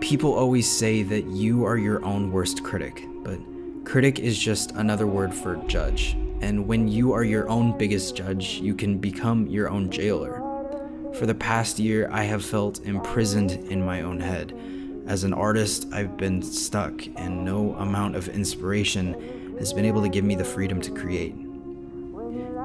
People always say that you are your own worst critic, but critic is just another word for judge. And when you are your own biggest judge, you can become your own jailer. For the past year, I have felt imprisoned in my own head. As an artist, I've been stuck, and no amount of inspiration has been able to give me the freedom to create.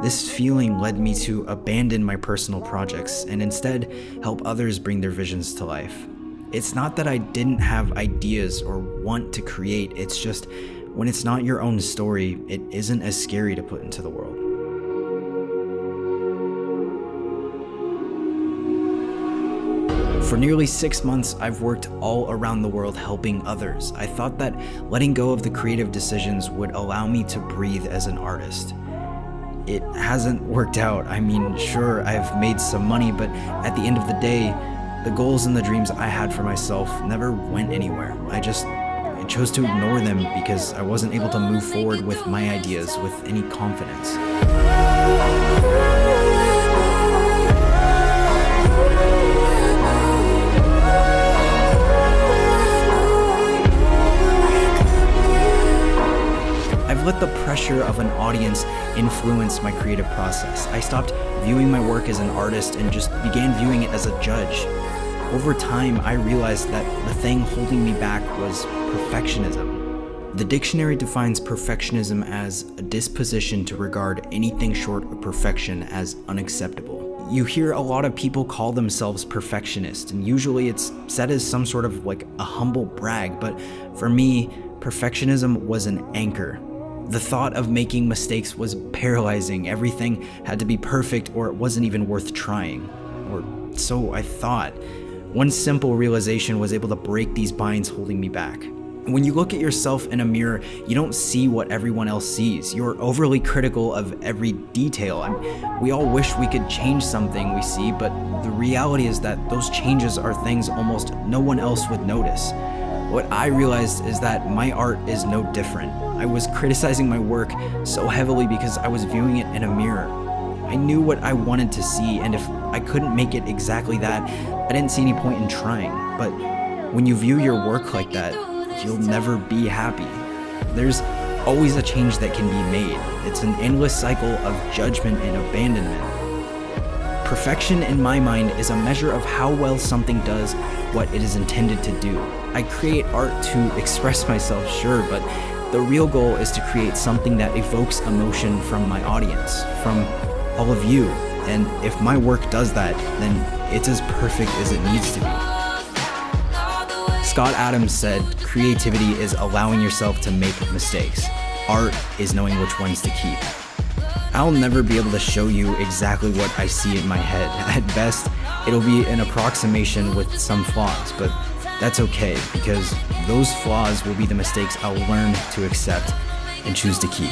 This feeling led me to abandon my personal projects and instead help others bring their visions to life. It's not that I didn't have ideas or want to create, it's just when it's not your own story, it isn't as scary to put into the world. For nearly 6 months, I've worked all around the world helping others. I thought that letting go of the creative decisions would allow me to breathe as an artist. It hasn't worked out. I mean, sure, I've made some money, but at the end of the day, the goals and the dreams I had for myself never went anywhere. I chose to ignore them because I wasn't able to move forward with my ideas with any confidence. I've let the pressure of an audience influence my creative process. I stopped viewing my work as an artist and just began viewing it as a judge. Over time, I realized that the thing holding me back was perfectionism. The dictionary defines perfectionism as a disposition to regard anything short of perfection as unacceptable. You hear a lot of people call themselves perfectionists, and usually it's said as some sort of like a humble brag, but for me, perfectionism was an anchor. The thought of making mistakes was paralyzing. Everything had to be perfect or it wasn't even worth trying. Or so I thought. One simple realization was able to break these binds holding me back. When you look at yourself in a mirror, you don't see what everyone else sees. You're overly critical of every detail. We all wish we could change something we see, but the reality is that those changes are things almost no one else would notice. What I realized is that my art is no different. I was criticizing my work so heavily because I was viewing it in a mirror. I knew what I wanted to see, and if I couldn't make it exactly that, I didn't see any point in trying. But when you view your work like that, you'll never be happy. There's always a change that can be made. It's an endless cycle of judgment and abandonment. Perfection in my mind is a measure of how well something does what it is intended to do. I create art to express myself, sure, but the real goal is to create something that evokes emotion from my audience, from all of you. And if my work does that, then it's as perfect as it needs to be. Scott Adams said, creativity is allowing yourself to make mistakes. Art is knowing which ones to keep. I'll never be able to show you exactly what I see in my head. At best, it'll be an approximation with some flaws, but that's okay, because those flaws will be the mistakes I'll learn to accept and choose to keep.